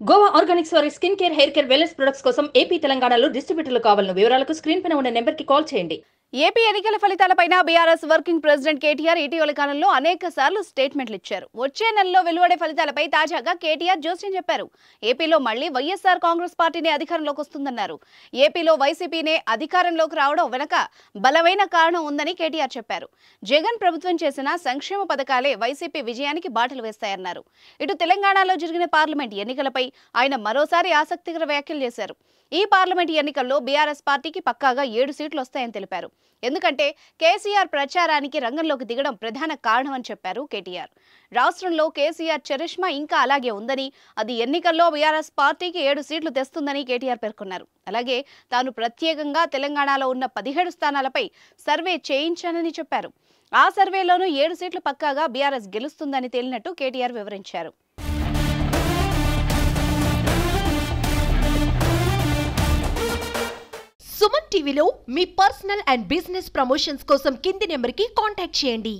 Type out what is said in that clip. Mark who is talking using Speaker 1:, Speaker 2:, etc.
Speaker 1: Goa Organics వారి skin care, hair care, wellness products కోసం AP, తెలంగాణలో డిస్ట్రిబ్యూటర్లు కావాలను వివరాలకు స్క్రీన్ పైన ఉన్న నెంబర్కి కాల్ చేయండి.
Speaker 2: ఏపీ ఎన్నికల ఫలితాలపైన బీఆర్ఎస్ వర్కింగ్ ప్రెసిడెంట్ కేటీఆర్ ఇటీవల కాలంలో అనేక సార్లు స్టేట్మెంట్లు ఇచ్చారు. వచ్చే నెలలో వెలువడే ఫలితాలపై తాజాగా కేటీఆర్ జోస్యం చెప్పారు. ఏపీలో మళ్లీ వైఎస్ఆర్ కాంగ్రెస్ పార్టీనే అధికారంలోకి వస్తుందన్నారు. ఏపీలో వైసీపీనే అధికారంలోకి రావడం వెనక బలమైన కారణం ఉందని కేటీఆర్ చెప్పారు. జగన్ ప్రభుత్వం చేసిన సంక్షేమ పథకాలే వైసీపీ విజయానికి బాటలు వేస్తాయన్నారు. ఇటు తెలంగాణలో జరిగిన పార్లమెంట్ ఎన్నికలపై ఆయన మరోసారి ఆసక్తికర వ్యాఖ్యలు చేశారు. ఈ పార్లమెంట్ ఎన్నికల్లో బీఆర్ఎస్ పార్టీకి పక్కాగా 7 సీట్లు వస్తాయని తెలిపారు. ఎందుకంటే కేసీఆర్ ప్రచారానికి రంగంలోకి దిగడం ప్రధాన కారణమని చెప్పారు కేటీఆర్. రాష్ట్రంలో కేసీఆర్ చరిష్మా ఇంకా అలాగే ఉందని, అది ఎన్నికల్లో బీఆర్ఎస్ పార్టీకి 7 సీట్లు తెస్తుందని కేటీఆర్ పేర్కొన్నారు. అలాగే తాను ప్రత్యేకంగా తెలంగాణలో ఉన్న 17 స్థానాలపై సర్వే చేయించానని చెప్పారు. ఆ సర్వేలోనూ 7 సీట్లు పక్కాగా బీఆర్ఎస్ గెలుస్తుందని తేలినట్టు కేటీఆర్ వివరించారు.
Speaker 3: సుమన్ టీవీలో మీ పర్సనల్ అండ్ బిజినెస్ ప్రమోషన్స్ కోసం కింది నెంబర్కి కాంటాక్ట్ చేయండి.